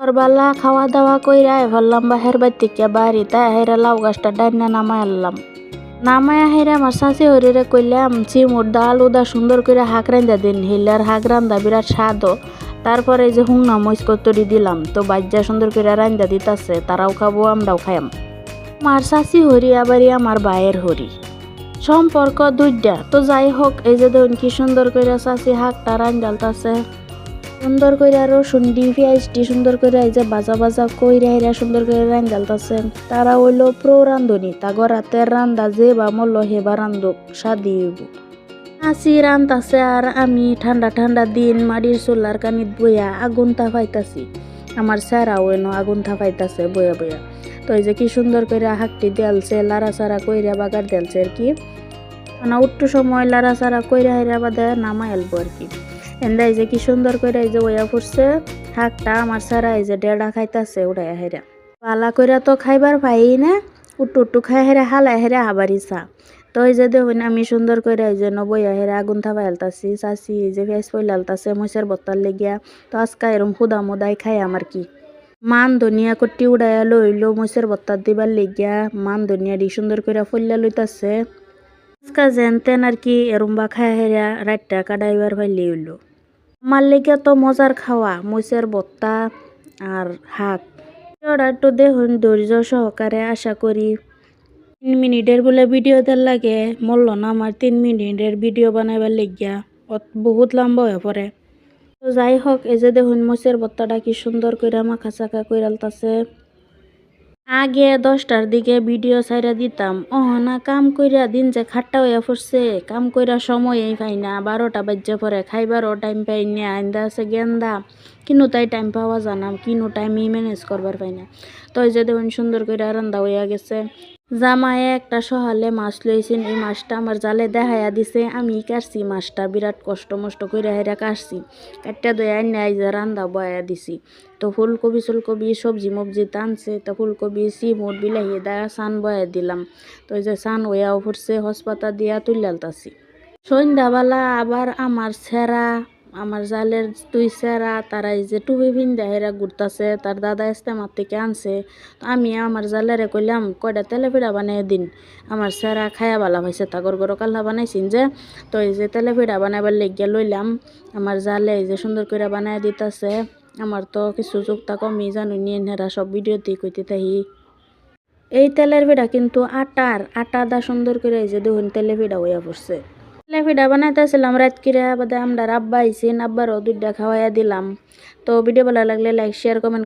সকালবেলা খাওয়া দাওয়া কইরা ভাবলাম বাহের বাড়ি থেকে বাড়িতে হেরা লাউ গাছটা ডাইনা নামাই আনলাম। নামায়া হেরা আমার শাশি হরিরে কইলাম চিমুর দা আলু দা সুন্দর করে হাঁক রান্দা দিন, হিলার হাঁক রান্দা বিরাট স্বাদও। তারপরে এই যে হুংনা মরিচ কতরি দিলাম, তো বাজ্যা সুন্দর করে রান্দা দিতাছে, তারাও খাবো আমরাও খাইম। আমার শাশি হরি আবারই আমার ভাইয়ের হরি, সম্পর্ক দুইটা। তো যাই হোক, এই যে দেখুন কি সুন্দর করে শাশি হাঁকটা রান্দালতাছে, সুন্দর করে রসুন দি পেঁয়াজ দি সুন্দর করে এই যে বাজা বাজা কইরা হেরা সুন্দর করে রান্দালতাছে। তারা হইলো প্রো রান্ধনি, তাগর রাতের রান্দা যে বা মল্ল হেবা রান্ধুক স্বাদি হইব। হাসি রান্তাছে আর আমি ঠান্ডা ঠান্ডা দিন মাটির চুলার কানিত বইয়া আগুন তাপাইতাছি। আমার স্যারাও এনো আগুন তাপাইতাছে বইয়া বইয়া। তো এই যে কি সুন্দর করে হাঁকটি দেলছে, লাড়াচাড়া কইরা বাগার দেলছে আর কি, মানে একটু সময় লাড়াচাড়া কইরা হেরা বাদে নামাই আলবো আর কি। এন্দা এই যে কি সুন্দর করে এই যে ওয়া পড়ছে হাঁকটা, আমার সারা এই যে ডেড়া খাইতাছে উড়াইয়া হেরা। পালা কইরা তো খাইবার পাই না, উট্টু উট্টু খাই হেরা হালা হেরা আবারই চা। তো এই যে দেখুন আমি সুন্দর করে এই যে নবইয়া হেরা আগুন থাবাই আলতাছি, চাষি এই যে ফেস পইলে আলতাছে মহিষের বত্তার লেগিয়া। তো আজকা এরম খুদা মোদাই খাই আমার কি মান ধনিয়া কটি উড়াইয়া লইলো মহিষের বত্তার দিবার লেগিয়া, মান ধনিয়া দি সুন্দর করে ফল্লা লইতাছে। আজকা যেন তেন আর কি এরম বা খাই হেরা রাতটা কাটাইবার পাইলে হইলো। আমার লেগে তো মজার খাওয়া মরিচের ভর্তা আর শাক। একটু দেখুন ধৈর্য সহকারে, আশা করি 3 মিনিটের বলে ভিডিও দেওয়ার লাগে, মরল না আমার 3 মিনিটের ভিডিও বানাইবার লেগিয়া, বহুত লম্বা হয়ে পড়ে। তো যাই হোক, এই যে দেখুন মরিচের ভর্তাটা কি সুন্দর করে মাখা চাকা কইরালতাছে। আগে 10টার দিকে ভিডিও ছাইরা দিতাম, না কাম কইরা দিন যে খাট্টা হইয়া পড়ছে, কাম কইরা সময়ই পাই না, 12টা বাজ্যা পরে খাইবারও টাইম পাই না, আইন্দা আছে গেন্দা, কিনো তাই টাইম পাওয়া জানা, কিনো টাইমই ম্যানেজ করবার পাই না। তো এই যে দেখুন সুন্দর করে রান্দা হইয়া গেছে। জামায়ে একটা সহালে মাছ লইছেন, এই মাছটা আমার জালে দেখাইয়া দিছে, আমি কাটছি মাছটা বিরাট কষ্ট মষ্ট করে হেরা কাটছি, কাটটা দইয়া নাই যে রান্দা বয়া দিছি। তো ফুলকপি সুলকপি সবজি মবজি টানছে, তো ফুলকপি সিমুট বিলাহি দা চান বয়া দিলাম। তো এই যে চান হইয়াও ফুটছে, হসপাতা দিয়া তুলিয়ালতাছি। সন্ধ্যাবেলা আবার আমার ছেঁড়া, আমার জালের 2 ছেঁড়া, তারা এই যে টুপি পিন্দা হেরা ঘুরতাছে, তার দাদা ইস্তেমার থেকে আনছে। তো আমি আমার জালেরে কইলাম কয়টা তেলে পিঠা বানিয়ে দিন, আমার ছেঁড়া খায়া বালা হয়েছে, তাগর গরো কাল্লা বানাইছিন যে। তো এই যে তেলে পিঠা বানাইবার লেগিয়া লইলাম, আমার জালে এই যে সুন্দর করে বানাই দিতাছে। আমার তো কিছু যুক্তা কমই জানুন নিয়ে হেরা সব ভিডিওতেই কইতে থাকি। এই তেলের পিঠা কিন্তু আটা দা সুন্দর করে এই যে দেখুন তেলে পিঠা হইয়া পড়ছে। তেলে পিঠা বানাইতেছিলাম রাত কিরা বাদে আমরা আব্বা আইসিন, আব্বারও 2টা খাওয়াইয়া দিলাম। তো ভিডিও ভালো লাগলে লাইক শেয়ার কমেন্ট